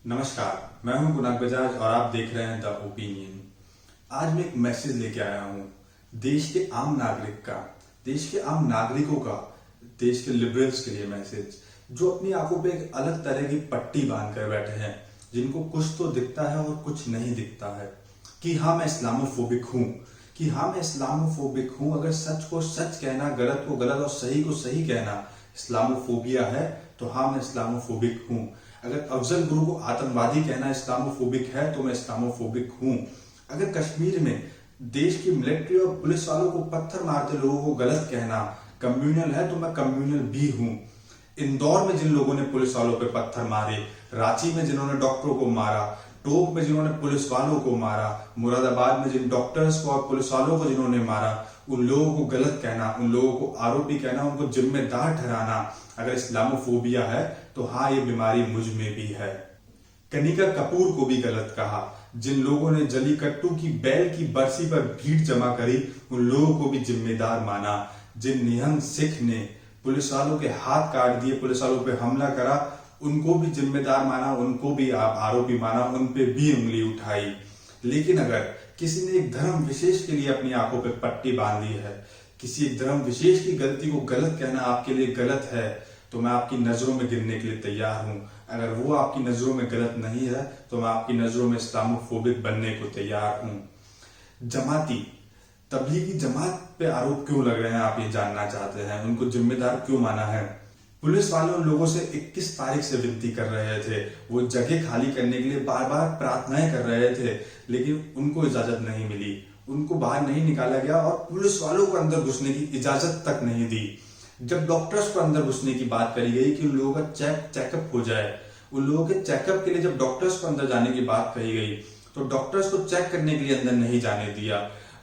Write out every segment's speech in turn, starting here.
नमस्कार, मैं हूं कुणाल बजाज और आप देख रहे हैं द ओपिनियन। आज मैं एक मैसेज लेके आया हूं देश के आम नागरिक का, देश के आम नागरिकों का, देश के लिबरल्स के लिए मैसेज, जो अपनी आंखों पे एक अलग तरह की पट्टी बांध कर बैठे हैं, जिनको कुछ तो दिखता है और कुछ नहीं दिखता है। कि हाँ, मैं इस्लामोफोबिक हूं, कि हाँ, मैं इस्लामोफोबिक हूं। अगर सच को सच कहना, गलत को गलत और सही को सही कहना इस्लामोफोबिया है, तो हाँ, मैं इस्लामोफोबिक हूं। अगर अफजल गुरु को आतंकवादी कहना इस्लामोफोबिक है, तो मैं इस्लामोफोबिक हूं। अगर कश्मीर में देश की मिलिट्री और पुलिस वालों को पत्थर मारते लोगों को गलत कहना कम्युनल है, तो मैं कम्युनल भी हूं। इंदौर में जिन लोगों ने पुलिस वालों पे पत्थर मारे, रांची में जिन्होंने डॉक्टरों को मारा, टोंक में जिन्होंने पुलिस वालों को मारा, मुरादाबाद में जिन डॉक्टर्स को और पुलिस वालों को जिन्होंने मारा, उन लोगों को गलत कहना, उन लोगों को आरोपी कहना, उनको जिम्मेदार ठहराना अगर इस्लामोफोबिया है, तो हाँ, ये बीमारी मुझ में भी है। कनिका कपूर को भी गलत कहा। जिन लोगों ने जलीकट्टू की बैल की बरसी पर भीड़ जमा करी, उन लोगों को भी जिम्मेदार माना। जिन निहंग सिख ने पुलिस वालों के हाथ काट दिए, पुलिस वालों पे हमला करा, उनको भी जिम्मेदार माना, उनको भी आरोपी माना, उन पे भी उंगली उठाई। लेकिन अगर किसी ने एक धर्म विशेष के लिए अपनी आंखों पे पट्टी बांधी है, किसी एक धर्म विशेष की गलती को गलत कहना आपके लिए गलत है, तो मैं आपकी नजरों में गिरने के लिए तैयार हूं। अगर वो आपकी नजरों में गलत नहीं है, तो मैं आपकी नजरों में इस्लामोफोबिक बनने को तैयार हूं। जमाती तबलीगी जमात पे आरोप क्यों लग रहे हैं, आप ये जानना चाहते हैं? उनको जिम्मेदार क्यों माना है? पुलिस वाले उन लोगों से 21 तारीख से विनती कर रहे थे, वो जगह खाली करने के लिए बार बार प्रार्थनाएं कर रहे थे, लेकिन उनको इजाजत नहीं मिली, उनको बाहर नहीं निकाला गया और पुलिस वालों को अंदर घुसने की इजाजत तक नहीं दी। जब डॉक्टर्स को अंदर घुसने की बात करी गई कि उन लोगों का चेकअप हो जाए, उन लोगों के चेकअप के लिए जब डॉक्टर्स को अंदर जाने की बात कही गई, तो डॉक्टर्स को चेक करने के लिए अंदर नहीं जाने दिया।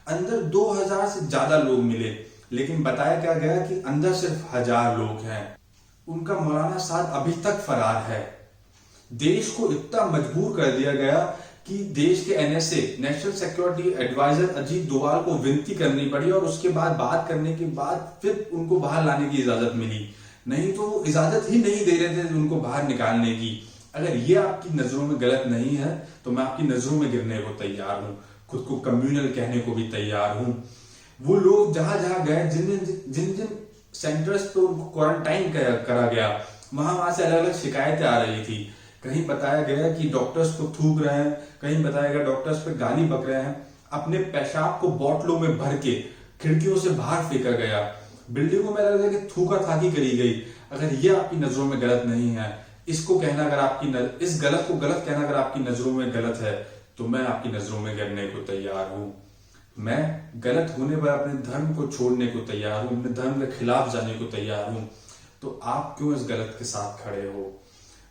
अंदर 2000 से ज्यादा लोग मिले, लेकिन बताया क्या गया कि अंदर सिर्फ 1000 लोग हैं। उनका मौलाना साद अभी तक फरार है। देश को इतना मजबूर कर दिया गया कि देश के NSA, national security advisor Ajit Doval को विनती करनी पड़ी और उसके बाद बात करने के बाद फिर उनको बाहर लाने की इजाजत मिली। नहीं तो वो इजाजत ही नहीं दे रहे थे उनको बाहर निकालने की। अगर ये आपकी नजरों में गलत नहीं है, तो मैं आपकी नजरों में गिरने को तैयार हूं, खुद को कम्युनल कहने को भी तैयार हूं। वो लोग जहां जहां गए, जिन जिन सेंटर्स पे उनको क्वारंटाइन करा गया, वहां से अलग अलग शिकायतें आ रही थी। कहीं बताया गया कि डॉक्टर्स को थूक रहे हैं, कहीं बताया गया डॉक्टर्स पे गाली बक रहे हैं, अपने पेशाब को बोतलों में भर के खिड़कियों से बाहर फेंका गया, बिल्डिंगों में अलग अलग थूका थाकी करी गई। अगर ये आपकी नजरों में गलत नहीं है, इसको कहना अगर आपकी इस गलत को गलत कहना अगर आपकी नजरों में गलत है, तो मैं आपकी नजरों में गिरने को तैयार हूं। मैं गलत होने पर अपने धर्म को छोड़ने को तैयार हूं, अपने धर्म के खिलाफ जाने को तैयार हूं। तो आप क्यों इस गलत के साथ खड़े हो?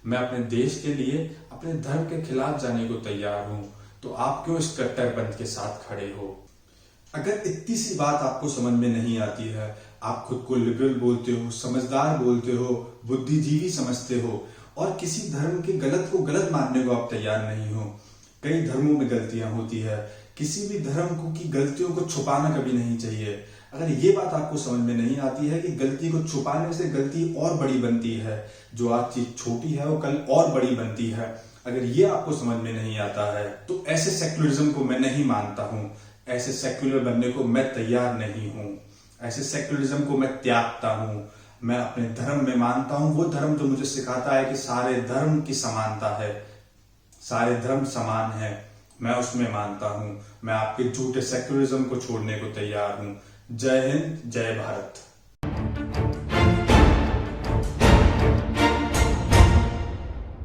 मैं अपने देश के लिए अपने धर्म के खिलाफ जाने को तैयार हूं, तो आप क्यों इस कट्टरपंथ के साथ खड़े हो? अगर इतनी सी बात आपको समझ में नहीं आती है, आप खुद को लिबरल बोलते हो, समझदार बोलते हो, बुद्धिजीवी समझते हो, और किसी धर्म के गलत को गलत मानने को आप तैयार नहीं हो। कई धर्मों में गलतियां होती है, किसी भी धर्म को की गलतियों को छुपाना कभी नहीं चाहिए। अगर ये बात आपको समझ में नहीं आती है कि गलती को छुपाने से गलती और बड़ी बनती है, जो आज चीज छोटी है वो कल और बड़ी बनती है, अगर ये आपको समझ में नहीं आता है, तो ऐसे सेक्युलरिज्म को मैं नहीं मानता हूं, ऐसे सेक्युलर बनने को मैं तैयार नहीं हूं, ऐसे सेक्युलरिज्म को मैं त्यागता हूं। मैं अपने धर्म में मानता हूं वो धर्म जो मुझे सिखाता है कि सारे धर्म की समानता है, सारे धर्म समान है, मैं उसमें मानता हूं। मैं आपके झूठे सेक्युलरिज्म को छोड़ने को तैयार हूं। जय हिंद, जय भारत।